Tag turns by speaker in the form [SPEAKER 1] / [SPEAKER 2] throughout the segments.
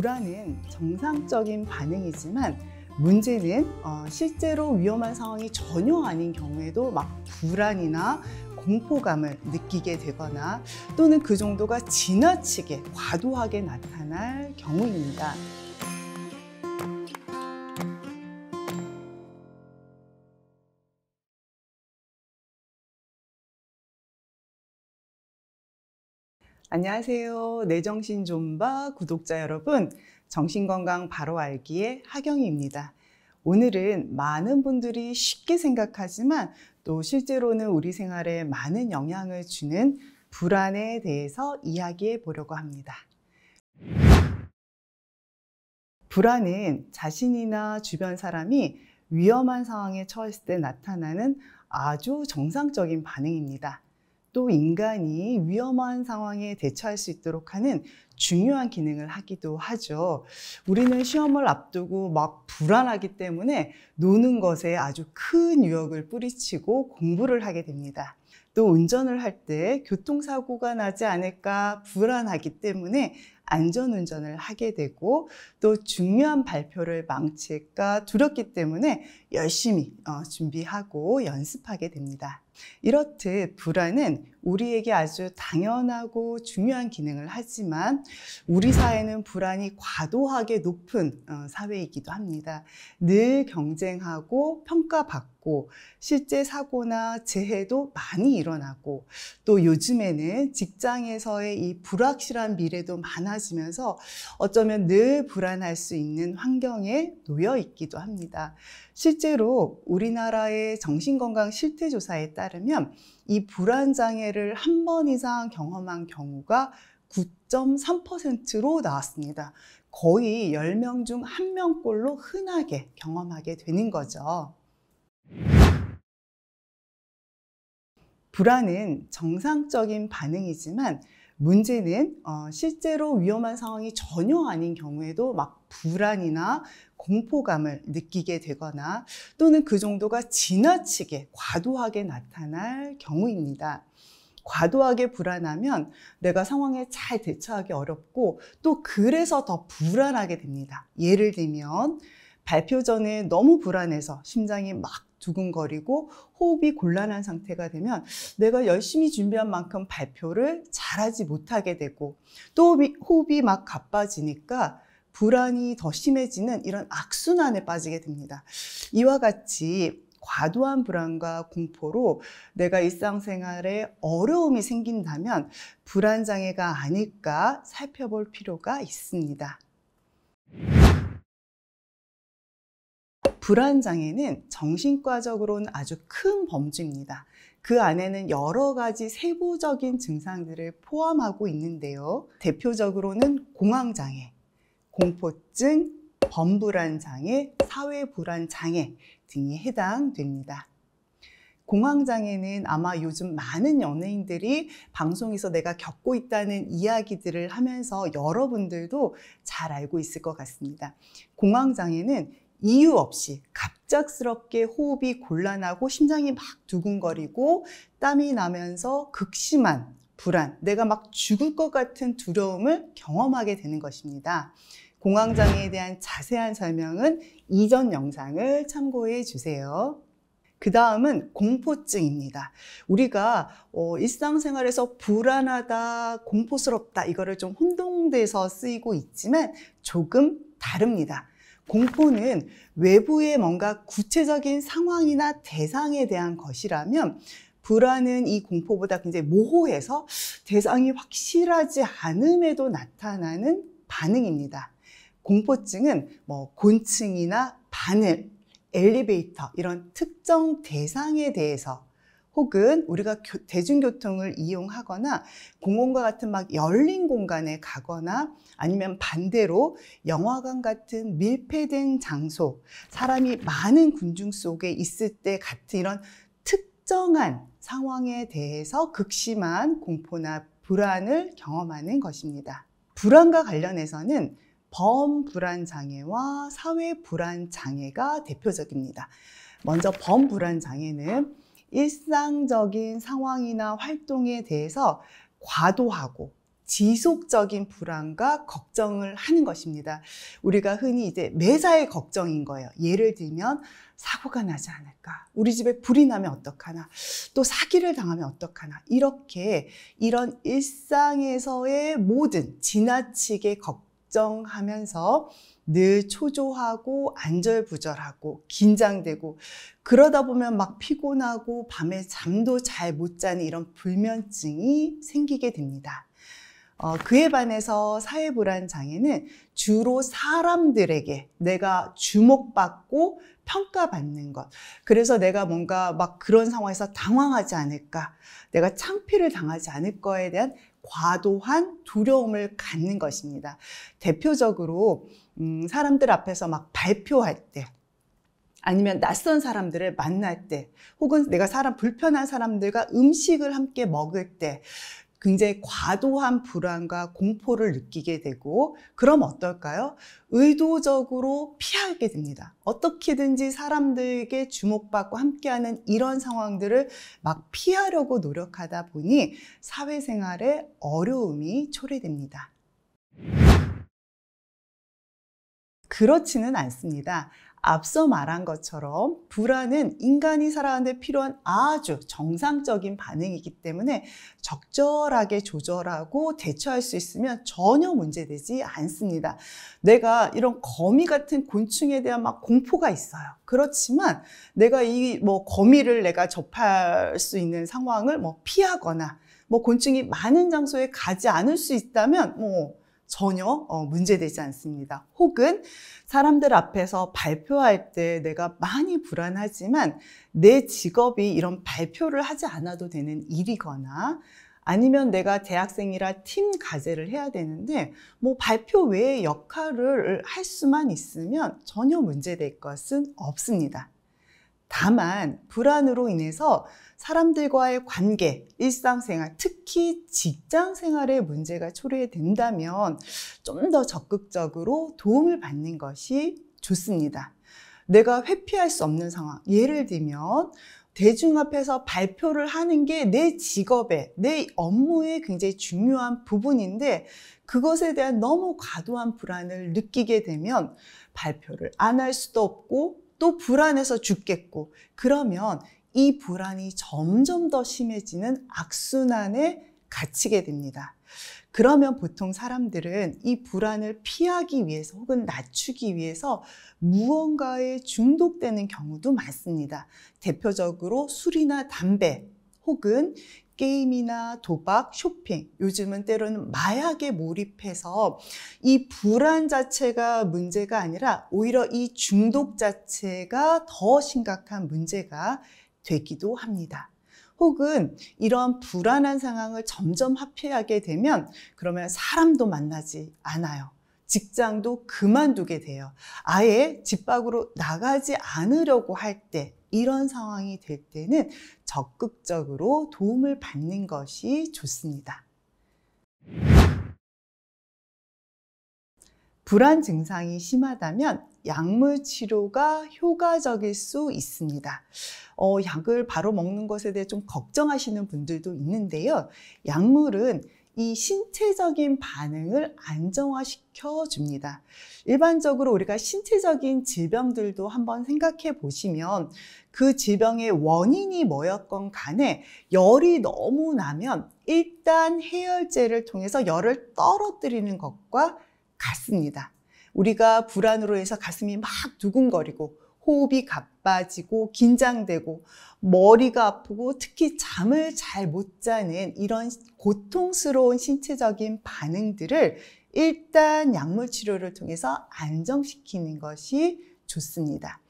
[SPEAKER 1] 불안은 정상적인 반응이지만 문제는 실제로 위험한 상황이 전혀 아닌 경우에도 막 불안이나 공포감을 느끼게 되거나 또는 그 정도가 지나치게 과도하게 나타날 경우입니다. 안녕하세요. 내 정신 좀봐 구독자 여러분, 정신건강 바로 알기의 하경희입니다. 오늘은 많은 분들이 쉽게 생각하지만 또 실제로는 우리 생활에 많은 영향을 주는 불안에 대해서 이야기해 보려고 합니다. 불안은 자신이나 주변 사람이 위험한 상황에 처했을 때 나타나는 아주 정상적인 반응입니다. 또 인간이 위험한 상황에 대처할 수 있도록 하는 중요한 기능을 하기도 하죠. 우리는 시험을 앞두고 막 불안하기 때문에 노는 것에 아주 큰 유혹을 뿌리치고 공부를 하게 됩니다. 또 운전을 할 때 교통사고가 나지 않을까 불안하기 때문에 안전운전을 하게 되고, 또 중요한 발표를 망칠까 두렵기 때문에 열심히 준비하고 연습하게 됩니다. 이렇듯 불안은 우리에게 아주 당연하고 중요한 기능을 하지만 우리 사회는 불안이 과도하게 높은 사회이기도 합니다. 늘 경쟁하고 평가받고 실제 사고나 재해도 많이 일어나고, 또 요즘에는 직장에서의 이 불확실한 미래도 많아지면서 어쩌면 늘 불안할 수 있는 환경에 놓여 있기도 합니다. 실제로 우리나라의 정신건강 실태조사에 따르면 이 불안 장애를 한 번 이상 경험한 경우가 9.3%로 나왔습니다. 거의 10명 중 1명꼴로 흔하게 경험하게 되는 거죠. 불안은 정상적인 반응이지만 문제는 실제로 위험한 상황이 전혀 아닌 경우에도 막 불안이나 공포감을 느끼게 되거나 또는 그 정도가 지나치게 과도하게 나타날 경우입니다. 과도하게 불안하면 내가 상황에 잘 대처하기 어렵고 또 그래서 더 불안하게 됩니다. 예를 들면 발표 전에 너무 불안해서 심장이 막 두근거리고 호흡이 곤란한 상태가 되면 내가 열심히 준비한 만큼 발표를 잘하지 못하게 되고, 또 호흡이 막 가빠지니까 불안이 더 심해지는 이런 악순환에 빠지게 됩니다. 이와 같이 과도한 불안과 공포로 내가 일상생활에 어려움이 생긴다면 불안장애가 아닐까 살펴볼 필요가 있습니다. 불안장애는 정신과적으로는 아주 큰 범주입니다. 그 안에는 여러 가지 세부적인 증상들을 포함하고 있는데요. 대표적으로는 공황장애, 공포증, 범불안장애, 사회불안장애 등이 해당됩니다. 공황장애는 아마 요즘 많은 연예인들이 방송에서 내가 겪고 있다는 이야기들을 하면서 여러분들도 잘 알고 있을 것 같습니다. 공황장애는 이유 없이 갑작스럽게 호흡이 곤란하고 심장이 막 두근거리고 땀이 나면서 극심한 불안, 내가 막 죽을 것 같은 두려움을 경험하게 되는 것입니다. 공황장애에 대한 자세한 설명은 이전 영상을 참고해 주세요. 그 다음은 공포증입니다. 우리가 일상생활에서 불안하다, 공포스럽다 이거를 좀 혼동돼서 쓰이고 있지만 조금 다릅니다. 공포는 외부의 뭔가 구체적인 상황이나 대상에 대한 것이라면, 불안은 이 공포보다 굉장히 모호해서 대상이 확실하지 않음에도 나타나는 반응입니다. 공포증은 곤충이나 바늘, 엘리베이터 이런 특정 대상에 대해서, 혹은 우리가 대중교통을 이용하거나 공원과 같은 막 열린 공간에 가거나 아니면 반대로 영화관 같은 밀폐된 장소, 사람이 많은 군중 속에 있을 때 같은 이런 특정한 상황에 대해서 극심한 공포나 불안을 경험하는 것입니다. 불안과 관련해서는 범불안장애와 사회불안장애가 대표적입니다. 먼저 범불안장애는 일상적인 상황이나 활동에 대해서 과도하고 지속적인 불안과 걱정을 하는 것입니다. 우리가 흔히 이제 매사에 걱정인 거예요. 예를 들면 사고가 나지 않을까? 우리 집에 불이 나면 어떡하나? 또 사기를 당하면 어떡하나? 이렇게 이런 일상에서의 모든 지나치게 걱정하면서 늘 초조하고 안절부절하고 긴장되고 그러다 보면 막 피곤하고 밤에 잠도 잘 못 자는 이런 불면증이 생기게 됩니다. 그에 반해서 사회불안 장애는 주로 사람들에게 내가 주목받고 평가받는 것. 그래서 내가 뭔가 막 그런 상황에서 당황하지 않을까, 내가 창피를 당하지 않을 거에 대한 과도한 두려움을 갖는 것입니다. 대표적으로 사람들 앞에서 막 발표할 때, 아니면 낯선 사람들을 만날 때, 혹은 내가 불편한 사람들과 음식을 함께 먹을 때 굉장히 과도한 불안과 공포를 느끼게 되고, 그럼 어떨까요? 의도적으로 피하게 됩니다. 어떻게든지 사람들에게 주목받고 함께하는 이런 상황들을 막 피하려고 노력하다 보니 사회생활에 어려움이 초래됩니다. 그렇지는 않습니다. 앞서 말한 것처럼 불안은 인간이 살아가는 데 필요한 아주 정상적인 반응이기 때문에 적절하게 조절하고 대처할 수 있으면 전혀 문제되지 않습니다. 내가 이런 거미 같은 곤충에 대한 막 공포가 있어요. 그렇지만 내가 이 거미를 내가 접할 수 있는 상황을 피하거나 곤충이 많은 장소에 가지 않을 수 있다면 전혀 문제되지 않습니다. 혹은 사람들 앞에서 발표할 때 내가 많이 불안하지만 내 직업이 이런 발표를 하지 않아도 되는 일이거나, 아니면 내가 대학생이라 팀 과제를 해야 되는데 발표 외의 역할을 할 수만 있으면 전혀 문제될 것은 없습니다. 다만 불안으로 인해서 사람들과의 관계, 일상생활, 특히 직장생활에 문제가 초래된다면 좀 더 적극적으로 도움을 받는 것이 좋습니다. 내가 회피할 수 없는 상황, 예를 들면 대중 앞에서 발표를 하는 게 내 직업에, 내 업무에 굉장히 중요한 부분인데 그것에 대한 너무 과도한 불안을 느끼게 되면 발표를 안 할 수도 없고 또 불안해서 죽겠고, 그러면 이 불안이 점점 더 심해지는 악순환에 갇히게 됩니다. 그러면 보통 사람들은 이 불안을 피하기 위해서 혹은 낮추기 위해서 무언가에 중독되는 경우도 많습니다. 대표적으로 술이나 담배, 혹은 게임이나 도박, 쇼핑, 요즘은 때로는 마약에 몰입해서 이 불안 자체가 문제가 아니라 오히려 이 중독 자체가 더 심각한 문제가 되기도 합니다. 혹은 이런 불안한 상황을 점점 회피하게 되면 그러면 사람도 만나지 않아요. 직장도 그만두게 돼요. 아예 집 밖으로 나가지 않으려고 할 때, 이런 상황이 될 때는 적극적으로 도움을 받는 것이 좋습니다. 불안 증상이 심하다면 약물 치료가 효과적일 수 있습니다. 약을 바로 먹는 것에 대해 좀 걱정하시는 분들도 있는데요. 약물은 이 신체적인 반응을 안정화시켜 줍니다. 일반적으로 우리가 신체적인 질병들도 한번 생각해 보시면 그 질병의 원인이 뭐였건 간에 열이 너무 나면 일단 해열제를 통해서 열을 떨어뜨리는 것과 같습니다. 우리가 불안으로 해서 가슴이 막 두근거리고 호흡이 가빠지고 긴장되고 머리가 아프고 특히 잠을 잘 못 자는 이런 고통스러운 신체적인 반응들을 일단 약물 치료를 통해서 안정시키는 것이 좋습니다.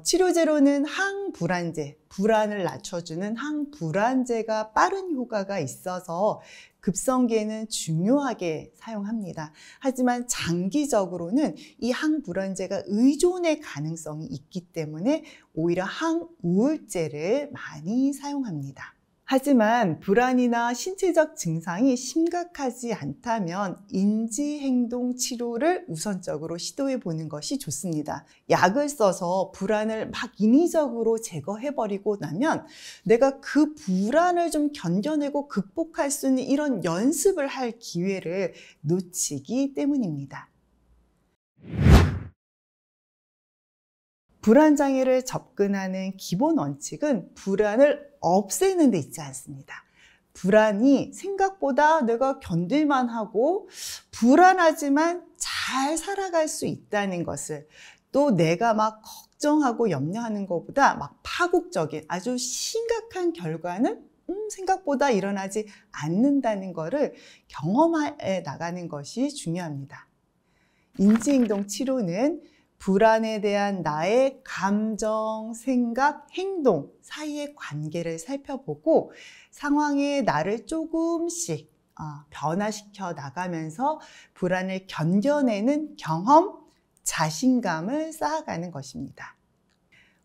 [SPEAKER 1] 치료제로는 항불안제, 불안을 낮춰주는 항불안제가 빠른 효과가 있어서 급성기에는 중요하게 사용합니다. 하지만 장기적으로는 이 항불안제가 의존의 가능성이 있기 때문에 오히려 항우울제를 많이 사용합니다. 하지만 불안이나 신체적 증상이 심각하지 않다면 인지행동 치료를 우선적으로 시도해 보는 것이 좋습니다. 약을 써서 불안을 막 인위적으로 제거해버리고 나면 내가 그 불안을 좀 견뎌내고 극복할 수 있는 이런 연습을 할 기회를 놓치기 때문입니다. 불안장애를 접근하는 기본 원칙은 불안을 없애는 데 있지 않습니다. 불안이 생각보다 내가 견딜만 하고 불안하지만 잘 살아갈 수 있다는 것을, 또 내가 막 걱정하고 염려하는 것보다 막 파국적인 아주 심각한 결과는 생각보다 일어나지 않는다는 것을 경험해 나가는 것이 중요합니다. 인지행동 치료는 불안에 대한 나의 감정, 생각, 행동 사이의 관계를 살펴보고 상황에 나를 조금씩 변화시켜 나가면서 불안을 견뎌내는 경험, 자신감을 쌓아가는 것입니다.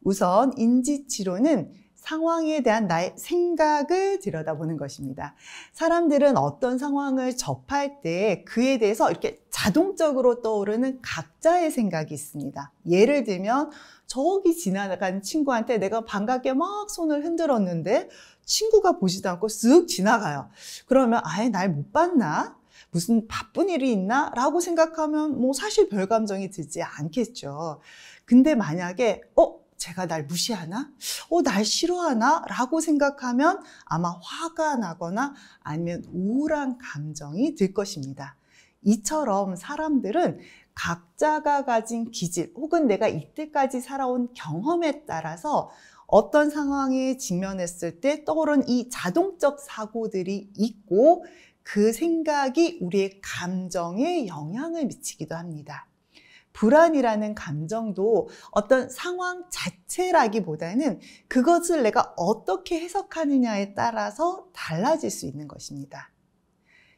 [SPEAKER 1] 우선 인지치료는 상황에 대한 나의 생각을 들여다보는 것입니다. 사람들은 어떤 상황을 접할 때 그에 대해서 이렇게 자동적으로 떠오르는 각자의 생각이 있습니다. 예를 들면 저기 지나가는 친구한테 내가 반갑게 막 손을 흔들었는데 친구가 보지도 않고 쓱 지나가요. 그러면 아예 날 못 봤나? 무슨 바쁜 일이 있나? 라고 생각하면 뭐 사실 별 감정이 들지 않겠죠. 근데 만약에 제가 날 무시하나? 날 싫어하나? 라고 생각하면 아마 화가 나거나 아니면 우울한 감정이 들 것입니다. 이처럼 사람들은 각자가 가진 기질 혹은 내가 이때까지 살아온 경험에 따라서 어떤 상황에 직면했을 때 떠오른 이 자동적 사고들이 있고 그 생각이 우리의 감정에 영향을 미치기도 합니다. 불안이라는 감정도 어떤 상황 자체라기보다는 그것을 내가 어떻게 해석하느냐에 따라서 달라질 수 있는 것입니다.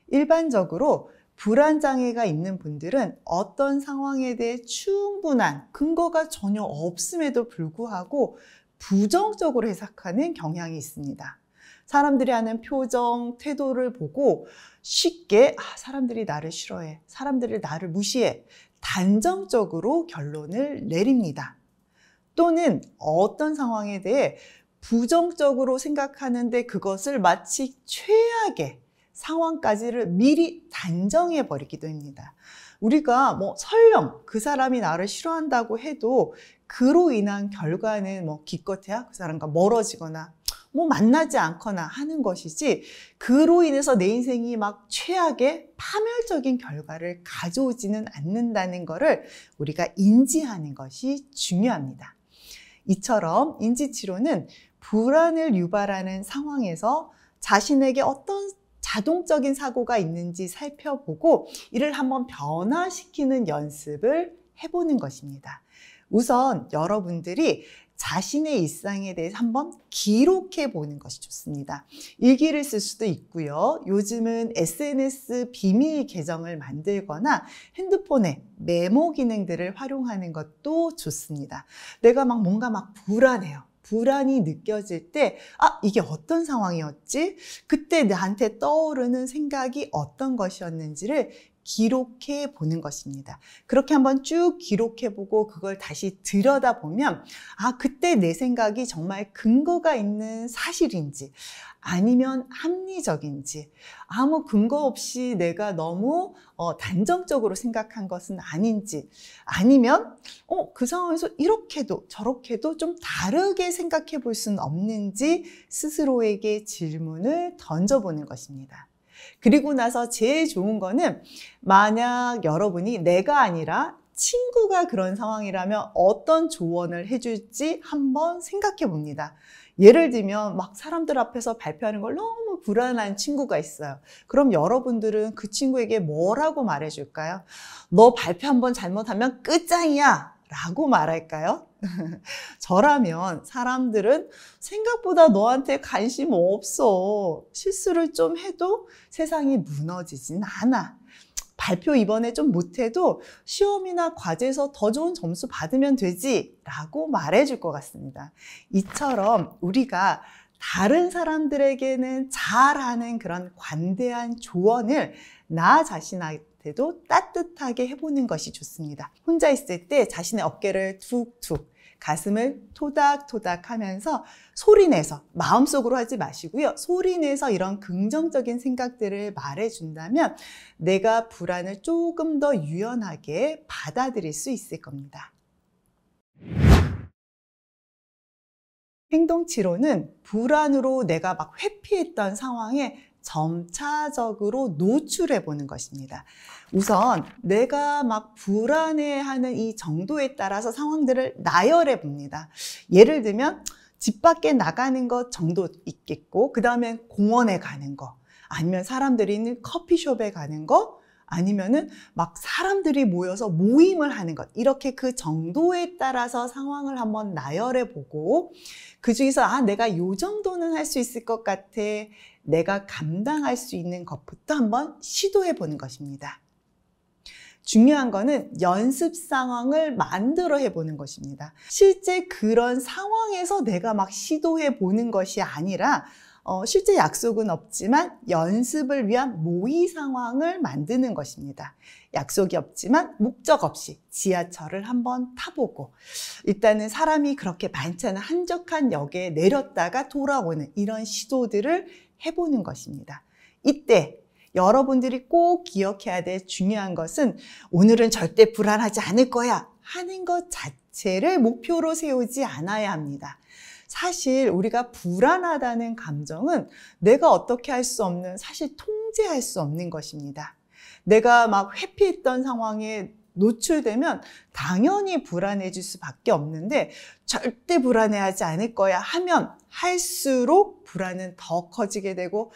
[SPEAKER 1] 일반적으로 불안장애가 있는 분들은 어떤 상황에 대해 충분한 근거가 전혀 없음에도 불구하고 부정적으로 해석하는 경향이 있습니다. 사람들이 하는 표정, 태도를 보고 쉽게 사람들이 나를 싫어해, 사람들이 나를 무시해, 단정적으로 결론을 내립니다. 또는 어떤 상황에 대해 부정적으로 생각하는데 그것을 마치 최악의 상황까지를 미리 단정해 버리기도 합니다. 우리가 설령 그 사람이 나를 싫어한다고 해도 그로 인한 결과는 기껏해야 그 사람과 멀어지거나 만나지 않거나 하는 것이지 그로 인해서 내 인생이 막 최악의 파멸적인 결과를 가져오지는 않는다는 것을 우리가 인지하는 것이 중요합니다. 이처럼 인지치료는 불안을 유발하는 상황에서 자신에게 어떤 자동적인 사고가 있는지 살펴보고 이를 한번 변화시키는 연습을 해보는 것입니다. 우선 여러분들이 자신의 일상에 대해서 한번 기록해 보는 것이 좋습니다. 일기를 쓸 수도 있고요. 요즘은 SNS 비밀 계정을 만들거나 핸드폰에 메모 기능들을 활용하는 것도 좋습니다. 내가 뭔가 불안해요. 불안이 느껴질 때 이게 어떤 상황이었지? 그때 나한테 떠오르는 생각이 어떤 것이었는지를 기록해 보는 것입니다. 그렇게 한번 쭉 기록해 보고 그걸 다시 들여다보면 그때 내 생각이 정말 근거가 있는 사실인지 아니면 합리적인지 아무 근거 없이 내가 너무 단정적으로 생각한 것은 아닌지 아니면 그 상황에서 이렇게도 저렇게도 좀 다르게 생각해 볼 수는 없는지 스스로에게 질문을 던져보는 것입니다. 그리고 나서 제일 좋은 거는 만약 여러분이 내가 아니라 친구가 그런 상황이라면 어떤 조언을 해줄지 한번 생각해 봅니다. 예를 들면 사람들 앞에서 발표하는 걸 너무 불안한 친구가 있어요. 그럼 여러분들은 그 친구에게 뭐라고 말해줄까요? 너 발표 한번 잘못하면 끝장이야 라고 말할까요? 저라면 사람들은 생각보다 너한테 관심 없어. 실수를 좀 해도 세상이 무너지진 않아. 발표 이번에 좀 못해도 시험이나 과제에서 더 좋은 점수 받으면 되지 라고 말해줄 것 같습니다. 이처럼 우리가 다른 사람들에게는 잘하는 그런 관대한 조언을 나 자신한테도 따뜻하게 해보는 것이 좋습니다. 혼자 있을 때 자신의 어깨를 툭툭, 가슴을 토닥토닥 하면서 소리내서, 마음속으로 하지 마시고요. 소리내서 이런 긍정적인 생각들을 말해준다면 내가 불안을 조금 더 유연하게 받아들일 수 있을 겁니다. 행동치료는 불안으로 내가 막 회피했던 상황에 점차적으로 노출해 보는 것입니다. 우선 내가 막 불안해하는 이 정도에 따라서 상황들을 나열해 봅니다. 예를 들면 집 밖에 나가는 것 정도 있겠고, 그 다음에 공원에 가는 거, 아니면 사람들이 있는 커피숍에 가는 거, 아니면은 막 사람들이 모여서 모임을 하는 것, 이렇게 그 정도에 따라서 상황을 한번 나열해 보고, 그 중에서 내가 요 정도는 할 수 있을 것 같아, 내가 감당할 수 있는 것부터 한번 시도해 보는 것입니다. 중요한 거는 연습 상황을 만들어 해보는 것입니다. 실제 그런 상황에서 내가 막 시도해 보는 것이 아니라 실제 약속은 없지만 연습을 위한 모의 상황을 만드는 것입니다. 약속이 없지만 목적 없이 지하철을 한번 타보고, 일단은 사람이 그렇게 많지 않은 한적한 역에 내렸다가 돌아오는 이런 시도들을 해보는 것입니다. 이때 여러분들이 꼭 기억해야 될 중요한 것은 오늘은 절대 불안하지 않을 거야 하는 것 자체를 목표로 세우지 않아야 합니다. 사실 우리가 불안하다는 감정은 내가 어떻게 할 수 없는, 사실 통제할 수 없는 것입니다. 내가 막 회피했던 상황에 노출되면 당연히 불안해질 수밖에 없는데, 절대 불안해하지 않을 거야 하면 할수록 불안은 더 커지게 되고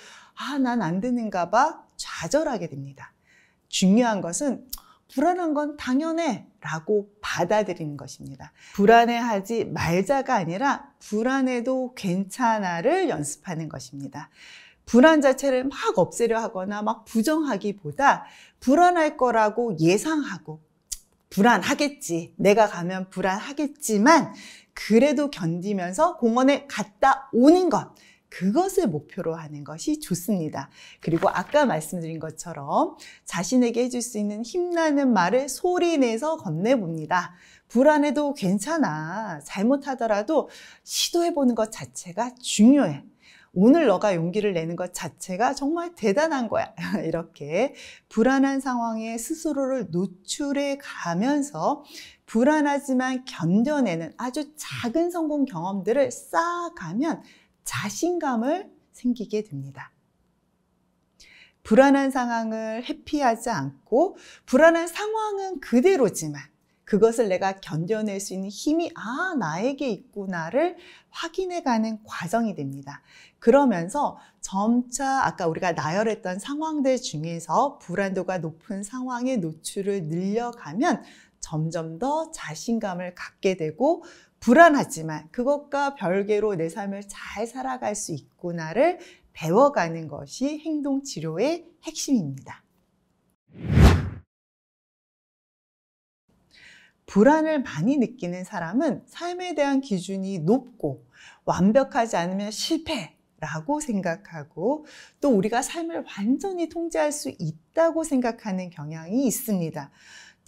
[SPEAKER 1] 난 안 되는가 봐 좌절하게 됩니다. 중요한 것은 불안한 건 당연해 라고 받아들이는 것입니다. 불안해하지 말자가 아니라 불안해도 괜찮아를 연습하는 것입니다. 불안 자체를 막 없애려 하거나 막 부정하기보다 불안할 거라고 예상하고, 불안하겠지, 내가 가면 불안하겠지만 그래도 견디면서 공원에 갔다 오는 것, 그것을 목표로 하는 것이 좋습니다. 그리고 아까 말씀드린 것처럼 자신에게 해줄 수 있는 힘나는 말을 소리내서 건네봅니다. 불안해도 괜찮아, 잘못하더라도 시도해보는 것 자체가 중요해. 오늘 너가 용기를 내는 것 자체가 정말 대단한 거야. 이렇게 불안한 상황에 스스로를 노출해 가면서 불안하지만 견뎌내는 아주 작은 성공 경험들을 쌓아가면 자신감을 생기게 됩니다. 불안한 상황을 회피하지 않고, 불안한 상황은 그대로지만 그것을 내가 견뎌낼 수 있는 힘이 나에게 있구나를 확인해가는 과정이 됩니다. 그러면서 점차 아까 우리가 나열했던 상황들 중에서 불안도가 높은 상황의 노출을 늘려가면 점점 더 자신감을 갖게 되고, 불안하지만 그것과 별개로 내 삶을 잘 살아갈 수 있구나를 배워가는 것이 행동치료의 핵심입니다. 불안을 많이 느끼는 사람은 삶에 대한 기준이 높고 완벽하지 않으면 실패라고 생각하고, 또 우리가 삶을 완전히 통제할 수 있다고 생각하는 경향이 있습니다.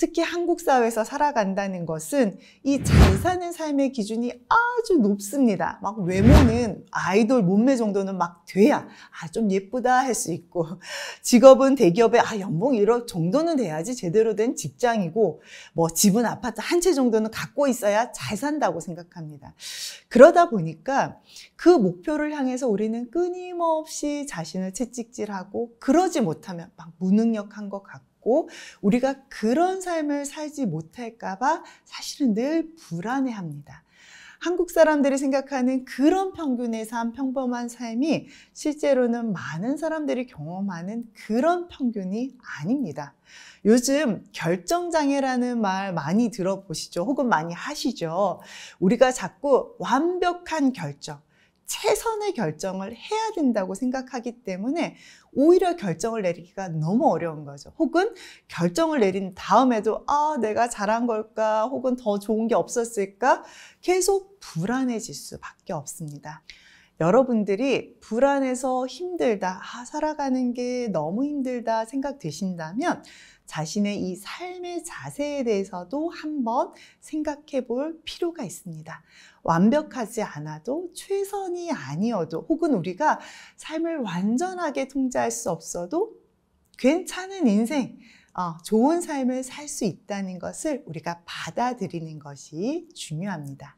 [SPEAKER 1] 특히 한국 사회에서 살아간다는 것은 이 잘 사는 삶의 기준이 아주 높습니다. 막 외모는 아이돌 몸매 정도는 막 돼야 좀 예쁘다 할 수 있고, 직업은 대기업에 연봉 1억 정도는 돼야지 제대로 된 직장이고, 뭐 집은 아파트 한 채 정도는 갖고 있어야 잘 산다고 생각합니다. 그러다 보니까 그 목표를 향해서 우리는 끊임없이 자신을 채찍질하고, 그러지 못하면 막 무능력한 것 같고, 우리가 그런 삶을 살지 못할까 봐 사실은 늘 불안해합니다. 한국 사람들이 생각하는 그런 평균의 삶, 평범한 삶이 실제로는 많은 사람들이 경험하는 그런 평균이 아닙니다. 요즘 결정장애라는 말 많이 들어보시죠? 혹은 많이 하시죠? 우리가 자꾸 완벽한 결정, 최선의 결정을 해야 된다고 생각하기 때문에 오히려 결정을 내리기가 너무 어려운 거죠. 혹은 결정을 내린 다음에도 내가 잘한 걸까? 혹은 더 좋은 게 없었을까? 계속 불안해질 수밖에 없습니다. 여러분들이 불안해서 힘들다, 살아가는 게 너무 힘들다 생각되신다면 자신의 이 삶의 자세에 대해서도 한번 생각해 볼 필요가 있습니다. 완벽하지 않아도, 최선이 아니어도, 혹은 우리가 삶을 완전하게 통제할 수 없어도 괜찮은 인생, 좋은 삶을 살 수 있다는 것을 우리가 받아들이는 것이 중요합니다.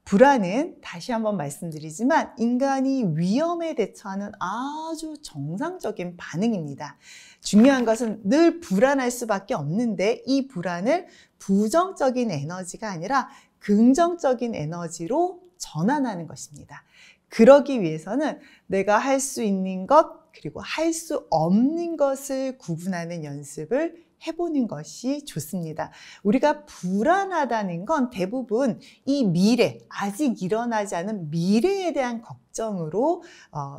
[SPEAKER 1] 불안은 다시 한번 말씀드리지만 인간이 위험에 대처하는 아주 정상적인 반응입니다. 중요한 것은 늘 불안할 수밖에 없는데 이 불안을 부정적인 에너지가 아니라 긍정적인 에너지로 전환하는 것입니다. 그러기 위해서는 내가 할 수 있는 것 그리고 할 수 없는 것을 구분하는 연습을 해보는 것이 좋습니다. 우리가 불안하다는 건 대부분 이 미래, 아직 일어나지 않은 미래에 대한 걱정으로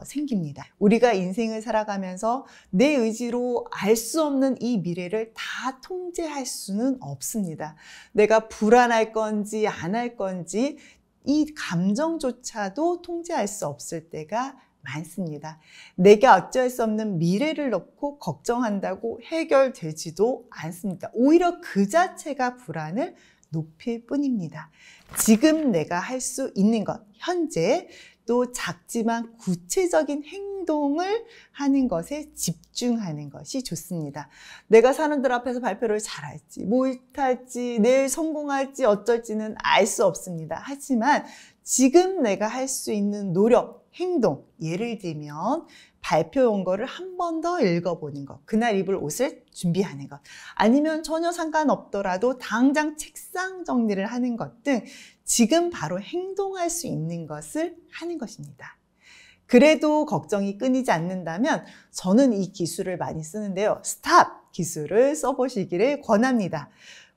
[SPEAKER 1] 생깁니다. 우리가 인생을 살아가면서 내 의지로 알 수 없는 이 미래를 다 통제할 수는 없습니다. 내가 불안할 건지 안 할 건지 이 감정조차도 통제할 수 없을 때가 많습니다. 내가 어쩔 수 없는 미래를 놓고 걱정한다고 해결되지도 않습니다. 오히려 그 자체가 불안을 높일 뿐입니다. 지금 내가 할 수 있는 것, 현재 또 작지만 구체적인 행동을 하는 것에 집중하는 것이 좋습니다. 내가 사람들 앞에서 발표를 잘할지, 못할지, 내일 성공할지 어쩔지는 알 수 없습니다. 하지만 지금 내가 할 수 있는 노력, 행동, 예를 들면 발표 원고를 한 번 더 읽어보는 것, 그날 입을 옷을 준비하는 것, 아니면 전혀 상관없더라도 당장 책상 정리를 하는 것 등 지금 바로 행동할 수 있는 것을 하는 것입니다. 그래도 걱정이 끊이지 않는다면 저는 이 기술을 많이 쓰는데요. 스탑 기술을 써보시기를 권합니다.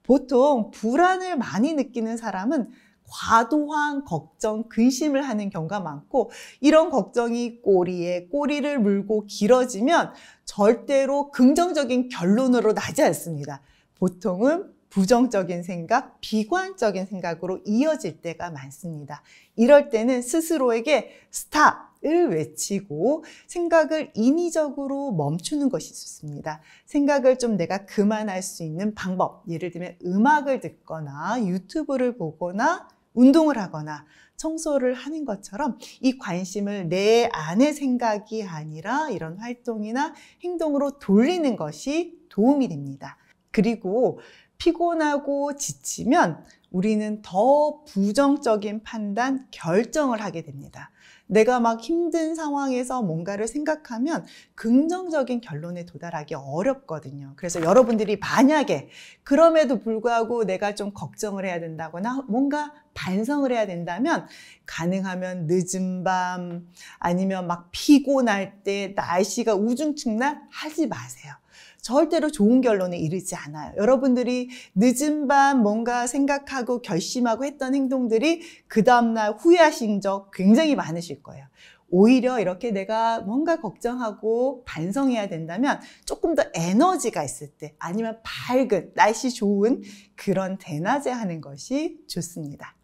[SPEAKER 1] 보통 불안을 많이 느끼는 사람은 과도한 걱정, 근심을 하는 경우가 많고 이런 걱정이 꼬리에 꼬리를 물고 길어지면 절대로 긍정적인 결론으로 나지 않습니다. 보통은 부정적인 생각, 비관적인 생각으로 이어질 때가 많습니다. 이럴 때는 스스로에게 스탑을 외치고 생각을 인위적으로 멈추는 것이 좋습니다. 생각을 좀 내가 그만할 수 있는 방법, 예를 들면 음악을 듣거나 유튜브를 보거나 운동을 하거나 청소를 하는 것처럼 이 관심을 내 안의 생각이 아니라 이런 활동이나 행동으로 돌리는 것이 도움이 됩니다. 그리고 피곤하고 지치면 우리는 더 부정적인 판단, 결정을 하게 됩니다. 내가 막 힘든 상황에서 뭔가를 생각하면 긍정적인 결론에 도달하기 어렵거든요. 그래서 여러분들이 만약에 그럼에도 불구하고 내가 좀 걱정을 해야 된다거나 뭔가 반성을 해야 된다면 가능하면 늦은 밤 아니면 막 피곤할 때 날씨가 우중충 날 하지 마세요. 절대로 좋은 결론에 이르지 않아요. 여러분들이 늦은 밤 뭔가 생각하고 결심하고 했던 행동들이 그 다음날 후회하신 적 굉장히 많으실 거예요. 오히려 이렇게 내가 뭔가 걱정하고 반성해야 된다면 조금 더 에너지가 있을 때 아니면 밝은 날씨 좋은 그런 대낮에 하는 것이 좋습니다.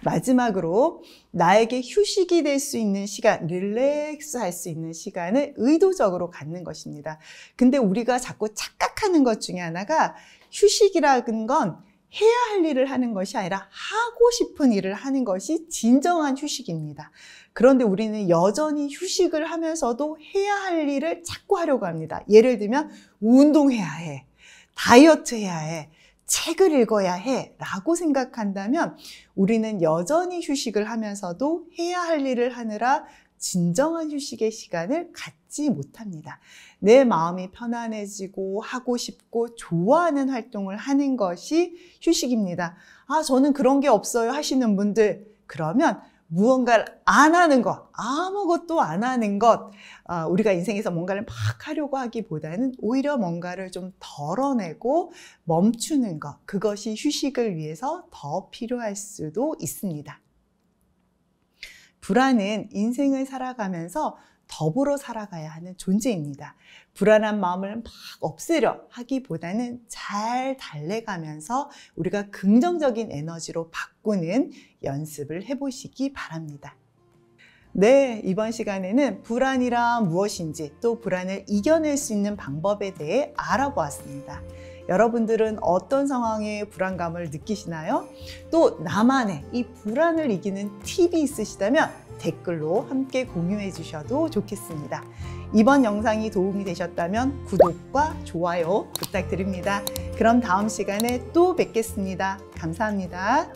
[SPEAKER 1] 마지막으로 나에게 휴식이 될 수 있는 시간, 릴렉스 할 수 있는 시간을 의도적으로 갖는 것입니다. 근데 우리가 자꾸 착각하는 것 중에 하나가 휴식이라는 건 해야 할 일을 하는 것이 아니라 하고 싶은 일을 하는 것이 진정한 휴식입니다. 그런데 우리는 여전히 휴식을 하면서도 해야 할 일을 자꾸 하려고 합니다. 예를 들면 운동해야 해, 다이어트 해야 해, 책을 읽어야 해 라고 생각한다면 우리는 여전히 휴식을 하면서도 해야 할 일을 하느라 진정한 휴식의 시간을 갖지 못합니다. 내 마음이 편안해지고 하고 싶고 좋아하는 활동을 하는 것이 휴식입니다. 저는 그런 게 없어요 하시는 분들, 그러면 무언가를 안 하는 것, 아무것도 안 하는 것, 우리가 인생에서 뭔가를 막 하려고 하기보다는 오히려 뭔가를 좀 덜어내고 멈추는 것, 그것이 휴식을 위해서 더 필요할 수도 있습니다. 불안은 인생을 살아가면서 더불어 살아가야 하는 존재입니다. 불안한 마음을 막 없애려 하기보다는 잘 달래가면서 우리가 긍정적인 에너지로 바꾸는 연습을 해보시기 바랍니다. 네, 이번 시간에는 불안이란 무엇인지 또 불안을 이겨낼 수 있는 방법에 대해 알아보았습니다. 여러분들은 어떤 상황에 불안감을 느끼시나요? 또 나만의 이 불안을 이기는 팁이 있으시다면 댓글로 함께 공유해 주셔도 좋겠습니다. 이번 영상이 도움이 되셨다면 구독과 좋아요 부탁드립니다. 그럼 다음 시간에 또 뵙겠습니다. 감사합니다.